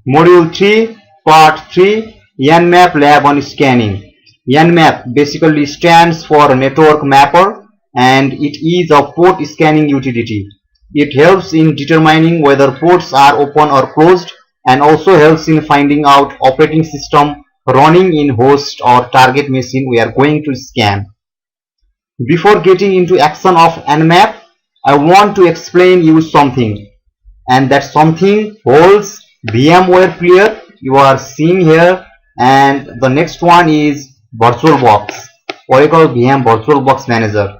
Module 3, Part 3, Nmap Lab on Scanning. Nmap basically stands for Network Mapper, and it is a port scanning utility. It helps in determining whether ports are open or closed, and also helps in finding out operating system running in host or target machine we are going to scan. Before getting into action of Nmap, I want to explain you something, and that something holds VMware Player you are seeing here, and the next one is VirtualBox, Oracle VM VirtualBox Manager.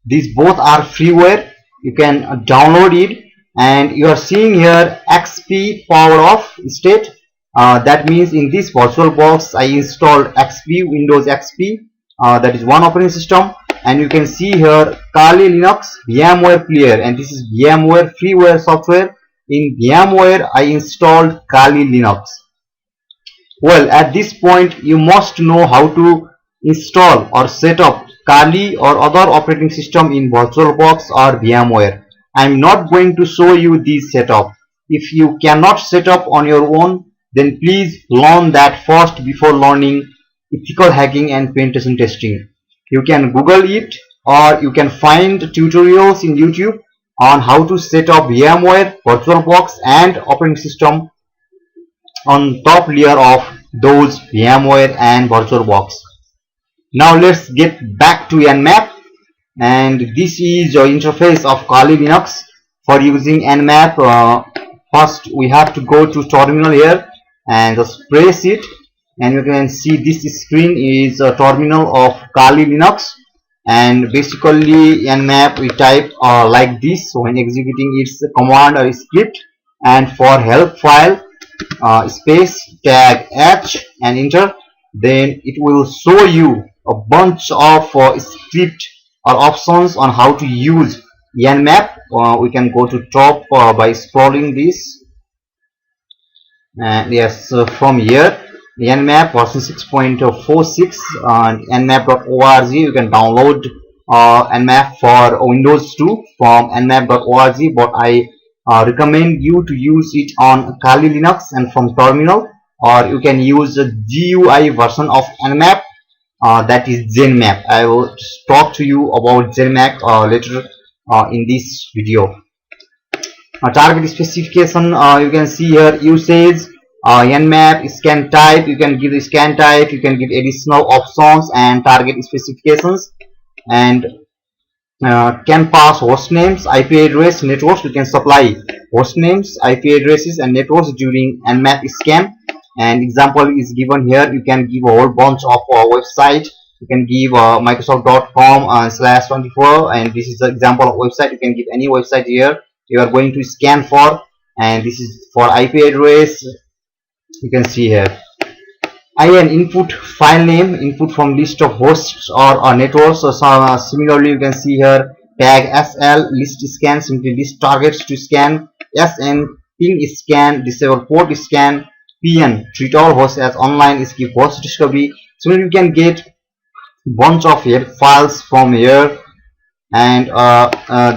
These both are freeware. You can download it, and you are seeing here XP power off state. That means in this VirtualBox I installed XP, Windows XP, that is one operating system, and you can see here Kali Linux VMware Player, and this is VMware freeware software. In VMware I installed Kali Linux. Well, at this point you must know how to install or set up Kali or other operating system in VirtualBox or VMware. I am not going to show you this setup. If you cannot set up on your own, then please learn that first before learning ethical hacking and penetration testing. You can Google it, or you can find tutorials in YouTube on how to set up VMware, VirtualBox and operating system on top layer of those VMware and VirtualBox. Now let's get back to Nmap, and this is your interface of Kali Linux. For using Nmap, first we have to go to terminal here and just press it, and you can see this screen is a terminal of Kali Linux. And basically Nmap we type like this when executing its command or script, and for help file space tag H and enter, then it will show you a bunch of script or options on how to use Nmap. We can go to top by scrolling this, and yes, from here Nmap version 6.46 and nmap.org. You can download Nmap for Windows 2 from nmap.org, but I recommend you to use it on Kali Linux and from terminal, or you can use the GUI version of Nmap, that is Zenmap. I will talk to you about Zenmap later in this video. Target specification, you can see here usage, Nmap scan type. You can give the scan type, you can give additional options and target specifications, and can pass host names, IP address, networks. You can supply host names, IP addresses and networks during Nmap scan, and example is given here. You can give a whole bunch of website. You can give microsoft.com/24, and this is the example of website. You can give any website here you are going to scan for, and this is for IP address. You can see here IN input file name, input from list of hosts or networks. So similarly you can see here tag SL list scan, simply list targets to scan. SN ping scan, disable port scan. PN treat all hosts as online, skip host discovery. So you can get bunch of here files from here, and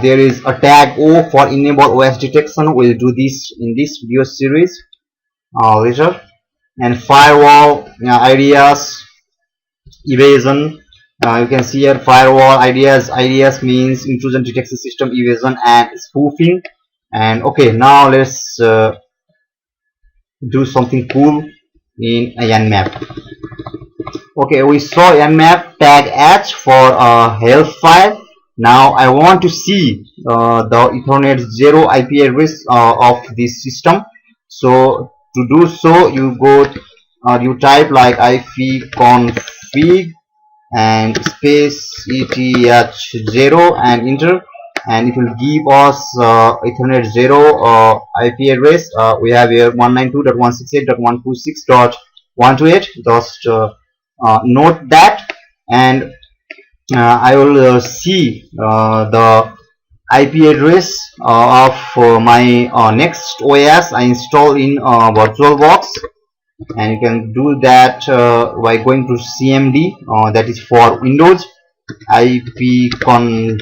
there is a tag O for enable OS detection. We'll do this in this video series later. And firewall ideas, evasion. You can see here firewall ideas. Ideas means intrusion detection system, evasion and spoofing. And okay, now let's do something cool in Nmap. Okay, we saw Nmap tag H for help file. Now I want to see the Ethernet 0 IP address of this system. So to do so, you go you type like ipconfig and space eth0 and enter, and it will give us Ethernet 0 IP address. We have here 192.168.126.128. just note that, and I will see the IP address of my next OS I install in VirtualBox, and you can do that by going to CMD, that is for Windows, ipconfig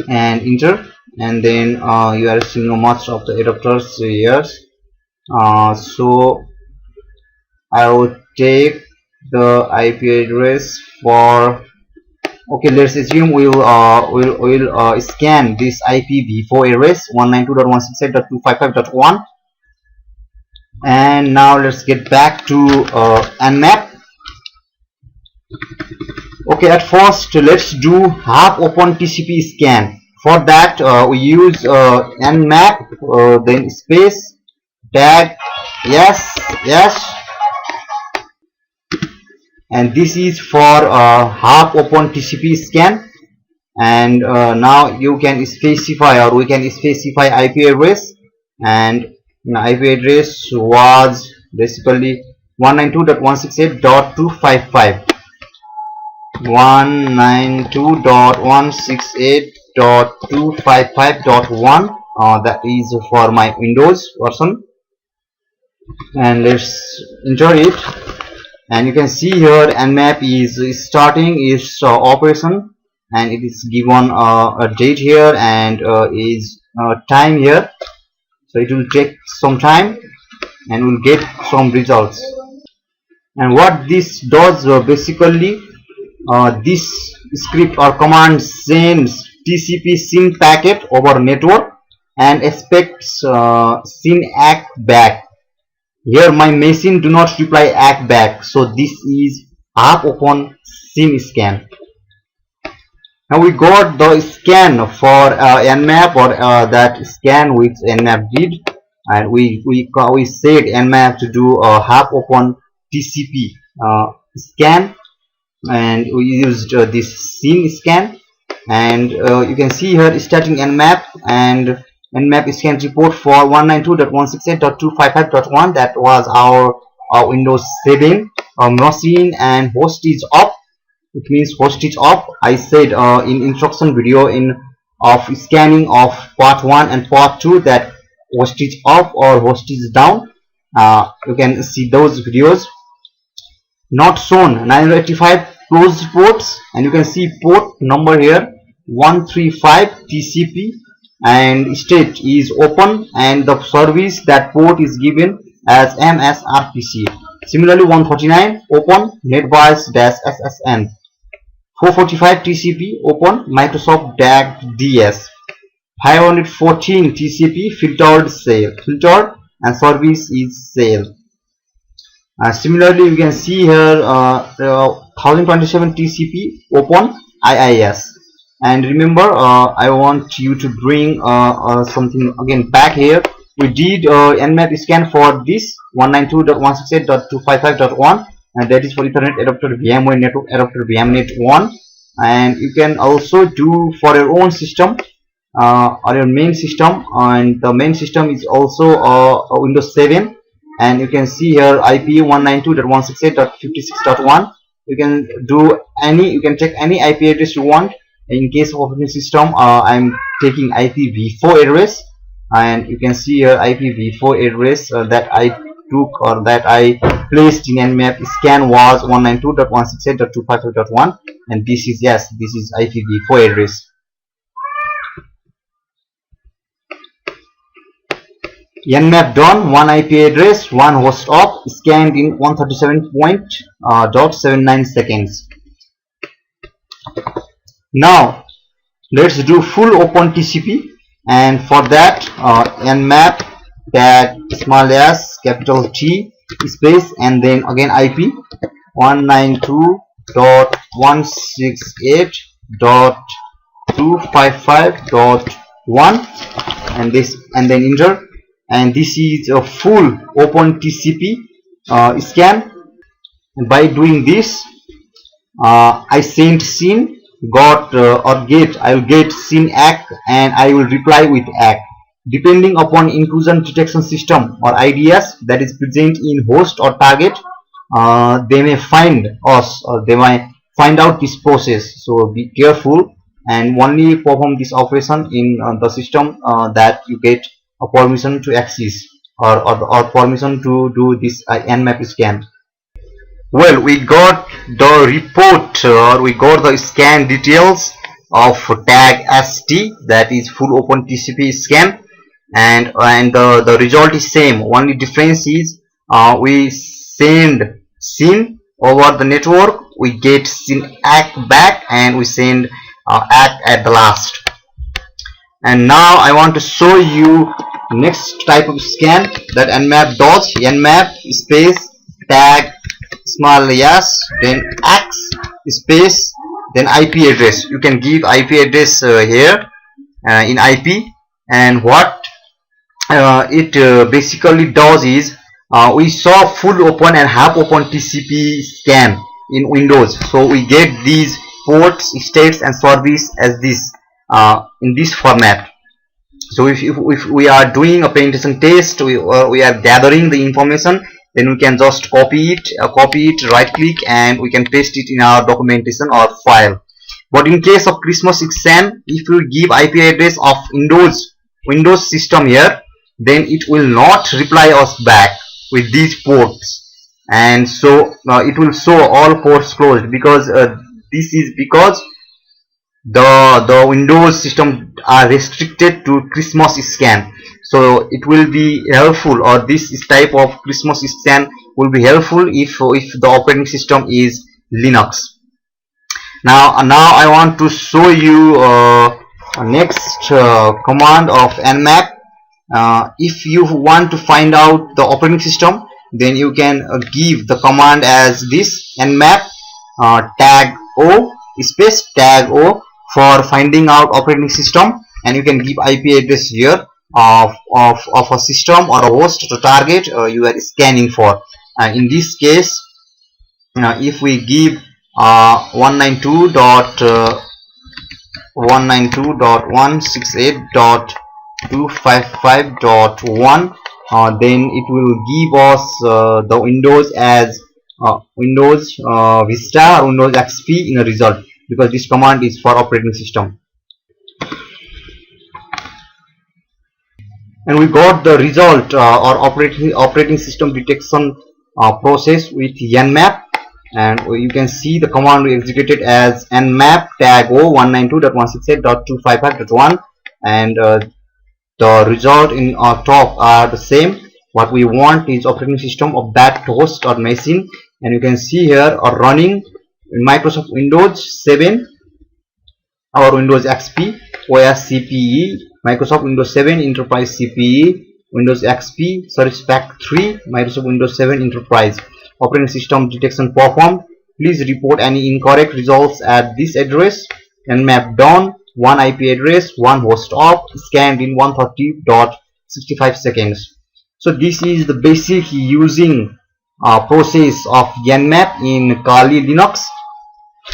and enter, and then you are seeing much of the adapters here. So I will take the IP address for, okay, let's assume we'll scan this IPv4 address 192.168.255.1. and now let's get back to Nmap. Okay, at first let's do half open TCP scan. For that we use Nmap, then space tag yes, and this is for half open TCP scan. And now you can specify, or we can specify IP address, and IP address was basically 192.168.255. 192.168.255.1. That is for my Windows version, and let's enter it. And you can see here Nmap is starting its operation, and it is given a date here and is time here. So it will take some time and we'll get some results. And what this does, basically this script or command sends TCP SYN packet over network and expects SYN ACK back. Here my machine do not reply ACK back, so this is half open SYN scan. Now we got the scan for Nmap, or that scan which Nmap did, and we said Nmap to do a half open TCP scan, and we used this SYN scan. And you can see here starting Nmap, and Nmap scan report for 192.168.255.1. that was our Windows 7 machine, and host is up. It means host is up. I said in instruction video of scanning of part 1 and part 2 that host is up or host is down. You can see those videos. Not shown 985 closed ports, and you can see port number here 135 TCP, and state is open, and the service that port is given as MSRPC. Similarly 139 open NetBIOS-SSN. 445 TCP open Microsoft DAG DS. 514 TCP filtered and service is sale. Similarly you can see here 1027 TCP open IIS. And remember, I want you to bring something again back here. We did Nmap scan for this 192.168.255.1, and that is for Ethernet adapter VMware network adapter VMnet 1. And you can also do for your own system or your main system, and the main system is also Windows 7. And you can see here IP 192.168.56.1. you can do any, you can take any IP address you want. In case of operating system, I'm taking IPv4 address, and you can see here IPv4 address that I took, or that I placed in Nmap scan was 192.168.255.1, and this is, yes, this is IPv4 address. Nmap done, one IP address, one host up, scanned in 137.79 seconds. Now let's do full open TCP, and for that Nmap tag small s capital T space and then again IP 192.168.255.1 and this, and then enter. And this is a full open TCP scan. And by doing this I sent SYN, got or get, I will get SYN ACK, and I will reply with ACK. Depending upon intrusion detection system or IDS that is present in host or target, they may find us, or they might find out this process. So be careful and only perform this operation in the system that you get a permission to access, or permission to do this Nmap scan. Well, we got the report, or we got the scan details of tag ST, that is full open TCP scan, and the result is same. Only difference is we send SYN over the network, we get SYN ACK back, and we send ACK at the last. And now I want to show you next type of scan that Nmap does. Nmap space tag small s, then x space, then IP address. You can give IP address here in IP, and what it basically does is we saw full open and half open TCP scan in Windows, so we get these ports, states and service as this in this format. So if we are doing a penetration test, we are gathering the information, then we can just copy it, right click, and we can paste it in our documentation or file. But in case of Christmas exam, if you give IP address of Windows system here, then it will not reply us back with these ports, and so it will show all ports closed, because this is because the Windows system are restricted to Christmas scan. So it will be helpful, or this type of Christmas scan will be helpful if the operating system is Linux. Now I want to show you next command of Nmap. If you want to find out the operating system, then you can give the command as this: Nmap tag O space tag O for finding out operating system, and you can give IP address here of a system or a host to target you are scanning for. In this case, if we give 192.168.255.1, then it will give us the Windows as Windows Vista or Windows XP in a result, because this command is for operating system. And we got the result or operating system detection process with Nmap, and you can see the command we executed as nmap tag O 192.168.255.1, and the result in our top are the same. What we want is operating system of that host or machine, and you can see here are running in Microsoft Windows 7 or Windows XP, OS CPE, Microsoft Windows 7 Enterprise CPE, Windows XP Service Pack 3, Microsoft Windows 7 Enterprise. Operating system detection performed. Please report any incorrect results at this address. Nmap done. One IP address, one host up, scanned in 130.65 seconds. So this is the basic using process of Nmap in Kali Linux,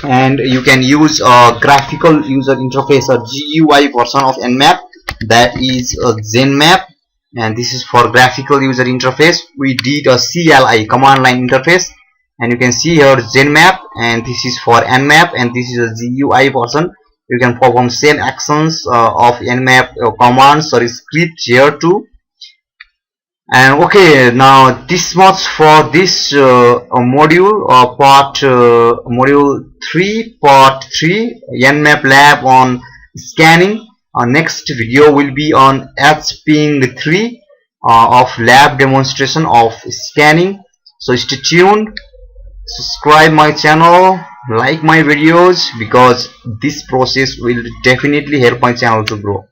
and you can use a graphical user interface or GUI version of Nmap, that is Zenmap, and this is for graphical user interface. We did a CLI command line interface, and you can see here Zenmap, and this is for Nmap, and this is a GUI version. You can perform same actions of Nmap commands or scripts here too. And okay, now this much for this module, module 3 part 3 Nmap lab on scanning. Next video will be on HPing 3 of lab demonstration of scanning. So stay tuned, subscribe my channel, like my videos, because this process will definitely help my channel to grow.